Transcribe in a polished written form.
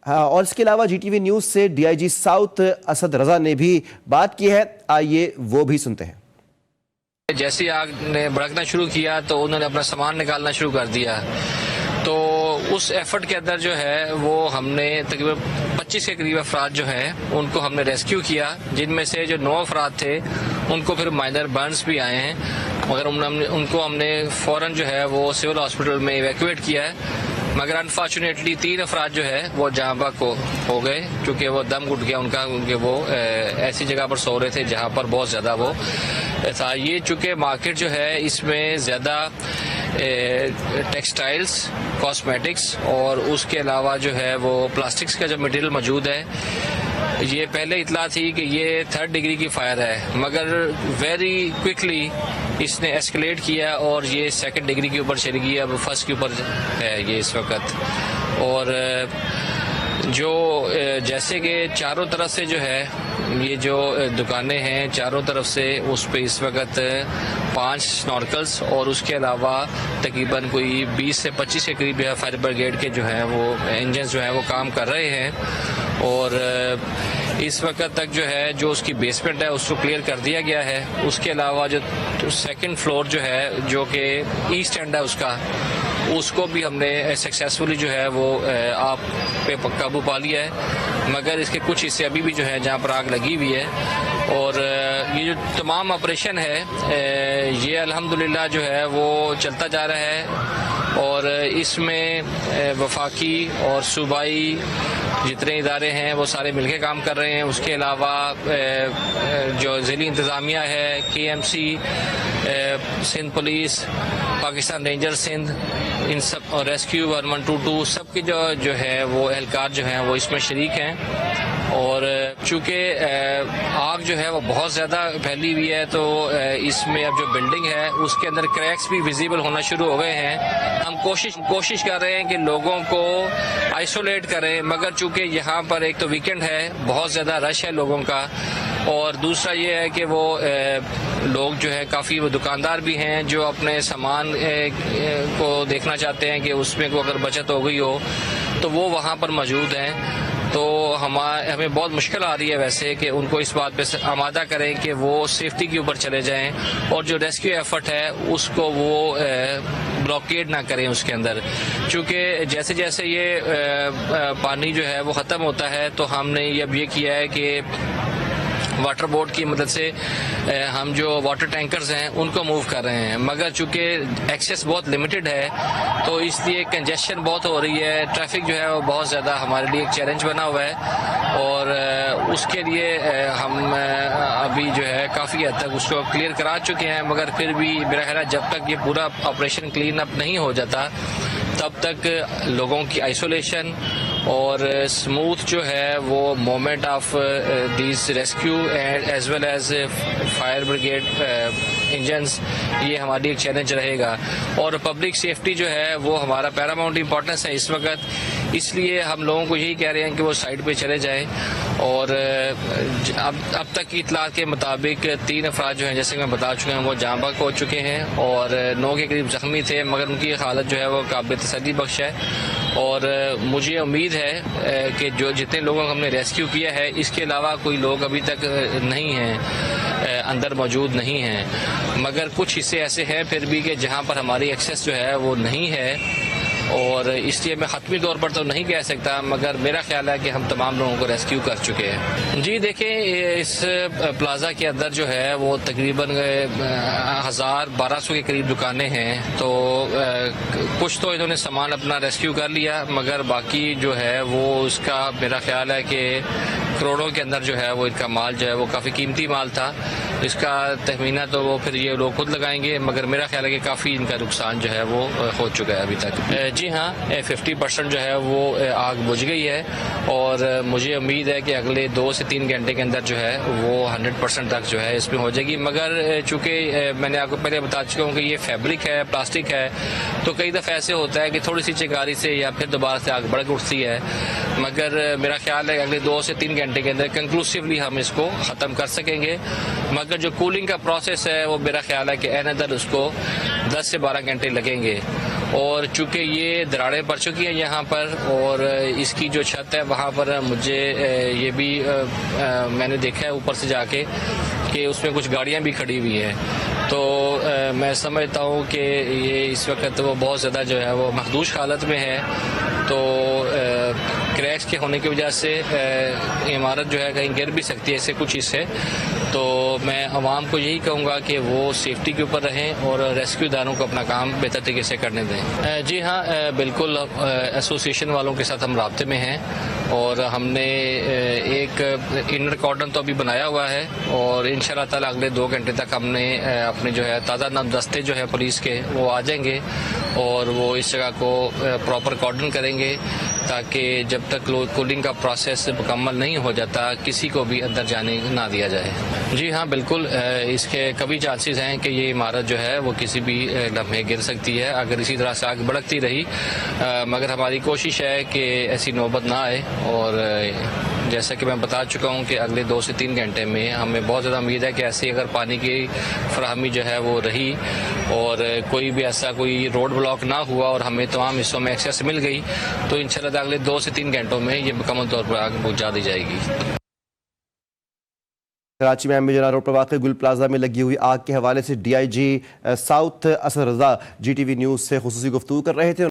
اور اس کے علاوہ جی ٹی وی نیوز سے D I G south Asad Raza نے بھی بات کی ہے، آئیے وہ بھی سنتے ہیں۔ جیسے آگ نے بھڑکنا شروع کیا تو انہوں نے اپنا سامان نکالنا شروع کر دیا، تو اس ایفرٹ کے اندر جو ہے وہ ہم نے تقریباً 25 کے قریب افراد جو ہیں ان کو ہم نے ریسکیو کیا، جن میں سے جو 9 افراد تھے ان کو پھر مائنر برنز بھی آئے ہیں، مگر ان کو ہم نے فوراً جو ہے وہ سول ہاسپٹل میں ایویکویٹ کیا ہے، مگر انفارچونیٹلی 3 افراد جو ہے وہ جہاں بحق ہو گئے کیونکہ وہ دم گھٹ گیا ان کا، کیونکہ وہ ایسی جگہ پر سو رہے تھے جہاں پر بہت زیادہ وہ تھا۔ یہ چونکہ مارکیٹ جو ہے اس میں زیادہ ٹیکسٹائلز، کاسمیٹکس اور اس کے علاوہ جو ہے وہ پلاسٹکس کا جو مٹیریل موجود ہے، یہ پہلے اطلاع تھی کہ یہ 3rd ڈگری کی فائر ہے، مگر ویری کوئکلی اس نے ایسکلیٹ کیا اور یہ 2nd ڈگری کے اوپر چلی گئی، اب 1st کے اوپر ہے یہ اس وقت۔ اور جو جیسے کہ چاروں طرف سے جو ہے یہ جو دکانیں ہیں چاروں طرف سے اس پہ اس وقت 5 سنورکلز اور اس کے علاوہ تقریباً کوئی 20 سے 25 کے قریب فائر بریگیڈ کے جو ہیں وہ انجنز جو ہیں وہ کام کر رہے ہیں، اور اس وقت تک جو ہے جو اس کی بیسمنٹ ہے اس کو کلیئر کر دیا گیا ہے۔ اس کے علاوہ جو 2nd فلور جو ہے جو کہ ایسٹ اینڈ ہے اس کو بھی ہم نے سکسیسفلی جو ہے وہ آپ پہ قابو پا لیا ہے، مگر اس کے کچھ حصے ابھی بھی جو ہے جہاں پر آگ لگی ہوئی ہے۔ اور یہ جو تمام آپریشن ہے یہ الحمدللہ جو ہے وہ چلتا جا رہا ہے، اور اس میں وفاقی اور صوبائی جتنے ادارے ہیں وہ سارے مل کے کام کر رہے ہیں۔ اس کے علاوہ جو ضلعی انتظامیہ ہے، K M C, Sindh police, Pakistan ranger Sindh, ان سب اور ریسکیو 1122 سب کی جو ہے وہ اہلکار جو ہیں وہ اس میں شریک ہیں۔ اور چونکہ آگ جو ہے وہ بہت زیادہ پھیلی ہوئی ہے تو اس میں اب جو بلڈنگ ہے اس کے اندر کریکس بھی ویزیبل ہونا شروع ہو گئے ہیں۔ ہم کوشش کر رہے ہیں کہ لوگوں کو آئسولیٹ کریں، مگر چونکہ یہاں پر ایک تو ویکنڈ ہے، بہت زیادہ رش ہے لوگوں کا، اور دوسرا یہ ہے کہ وہ لوگ جو ہے کافی وہ دکاندار بھی ہیں جو اپنے سامان کو دیکھنا چاہتے ہیں کہ اس میں کوئی اگر بچت ہو گئی ہو تو وہ وہاں پر موجود ہیں۔ تو ہمیں بہت مشکل آ رہی ہے ویسے کہ ان کو اس بات پہ آمادہ کریں کہ وہ سیفٹی کے اوپر چلے جائیں، اور جو ریسکیو ایفرٹ ہے اس کو وہ بلاکیڈ نہ کریں اس کے اندر، چونکہ جیسے جیسے یہ پانی جو ہے وہ ختم ہوتا ہے تو ہم نے اب یہ کیا ہے کہ واٹر بورڈ کی مدد سے ہم جو واٹر ٹینکرز ہیں ان کو موو کر رہے ہیں، مگر چونکہ ایکسیس بہت لمیٹڈ ہے تو اس لیے کنجیشن بہت ہو رہی ہے، ٹریفک جو ہے وہ بہت زیادہ ہمارے لیے ایک چیلنج بنا ہوا ہے، اور اس کے لیے ہم ابھی جو ہے کافی حد تک اس کو کلیئر کرا چکے ہیں، مگر پھر بھی میرا خیال ہے جب تک یہ پورا آپریشن کلین اپ نہیں ہو جاتا تب تک لوگوں کی آئسولیشن اور اسموتھ جو ہے وہ movement of these rescue as well as fire brigade engines یہ ہماری ایک چیلنج رہے گا، اور پبلک سیفٹی جو ہے وہ ہمارا پیراماؤنٹ امپورٹنس ہے اس وقت، اس لیے ہم لوگوں کو یہی کہہ رہے ہیں کہ وہ سائڈ پہ چلے جائیں۔ اور اب تک کی اطلاعات کے مطابق 3 افراد جو ہیں جیسے کہ میں بتا چکا ہوں وہ جاں بحق ہو چکے ہیں، اور 9 کے قریب زخمی تھے، مگر ان کی حالت جو ہے وہ قابل تسلی بخش ہے، اور مجھے امید ہے کہ جو جتنے لوگوں کو ہم نے ریسکیو کیا ہے اس کے علاوہ کوئی لوگ ابھی تک نہیں ہیں اندر موجود نہیں ہیں، مگر کچھ حصے ایسے ہیں پھر بھی کہ جہاں پر ہماری ایکسیس جو ہے وہ نہیں ہے، اور اس لیے میں حتمی طور پر تو نہیں کہہ سکتا، مگر میرا خیال ہے کہ ہم تمام لوگوں کو ریسکیو کر چکے ہیں۔ جی دیکھیں اس پلازا کے اندر جو ہے وہ تقریباً 1200 کے قریب دکانیں ہیں، تو کچھ تو انہوں نے سامان اپنا ریسکیو کر لیا، مگر باقی جو ہے وہ اس کا میرا خیال ہے کہ کروڑوں کے اندر جو ہے وہ ان کا مال جو ہے وہ کافی قیمتی مال تھا، اس کا تخمینہ تو وہ پھر یہ لوگ خود لگائیں گے، مگر میرا خیال ہے کہ کافی ان کا نقصان جو ہے وہ ہو چکا ہے ابھی تک۔ جی ہاں 50% جو ہے وہ آگ بجھ گئی ہے، اور مجھے امید ہے کہ اگلے 2 سے 3 گھنٹے کے اندر جو ہے وہ 100% تک جو ہے اس میں ہو جائے گی، مگر چونکہ میں نے آپ کو پہلے بتا چکا ہوں کہ یہ فیبرک ہے، پلاسٹک ہے، تو کئی دفعہ ایسے ہوتا ہے کہ تھوڑی سی چنگاری سے یا پھر دوبارہ سے آگ بڑھ اٹھتی ہے، مگر میرا خیال ہے کہ اگلے 2 سے 3 گھنٹے کے اندر کنکلوسیولی ہم اس کو ختم کر سکیں گے، مگر جو کولنگ کا پروسیس ہے وہ میرا خیال ہے کہ این ادر اس کو 10 سے 12 گھنٹے لگیں گے، اور چونکہ یہ دراڑیں پڑ چکی ہیں یہاں پر اور اس کی جو چھت ہے وہاں پر مجھے یہ بھی میں نے دیکھا ہے اوپر سے جا کے کہ اس میں کچھ گاڑیاں بھی کھڑی ہوئی ہیں، تو میں سمجھتا ہوں کہ یہ اس وقت وہ بہت زیادہ جو ہے وہ مخدوش حالت میں ہے، تو کریکس کے ہونے کی وجہ سے عمارت جو ہے کہیں گر بھی سکتی ہے ایسے کچھ حصے، تو میں عوام کو یہی کہوں گا کہ وہ سیفٹی کے اوپر رہیں اور ریسکیو اداروں کو اپنا کام بہتر طریقے سے کرنے دیں۔ جی ہاں، بالکل ایسوسیشن والوں کے ساتھ ہم رابطے میں ہیں اور ہم نے ایک انر کارڈن تو ابھی بنایا ہوا ہے اور انشاءاللہ تعالی اگلے 2 گھنٹے تک ہم نے اپنے جو ہے تازہ نام دستے جو ہے پولیس کے وہ آ جائیں گے اور وہ اس جگہ کو پراپر کارڈن کریں گے تاکہ جب تک کولنگ کا پروسیس مکمل نہیں ہو جاتا کسی کو بھی اندر جانے نہ دیا جائے۔ جی ہاں بالکل، اس کے کبھی چانسز ہیں کہ یہ عمارت جو ہے وہ کسی بھی لمحے گر سکتی ہے اگر اسی طرح سے آگے بڑھتی رہی، مگر ہماری کوشش ہے کہ ایسی نوبت نہ آئے، اور جیسا کہ میں بتا چکا ہوں کہ اگلے 2 سے 3 گھنٹے میں ہمیں بہت زیادہ امید ہے کہ ایسی اگر پانی کی فراہمی جو ہے وہ رہی اور کوئی بھی ایسا کوئی روڈ بلاک نہ ہوا اور ہمیں تمام حصوں میں ایکسیس مل گئی تو انشاءاللہ اگلے 2 سے 3 گھنٹوں میں یہ مکمل طور پر آگے پہنچا دی جائے گی۔ کراچی میں امبیجنا روڈ پر واقع گل پلازا میں لگی ہوئی آگ کے حوالے سے D I G south Asad Raza G T V news سے خصوصی گفتگو کر رہے تھے۔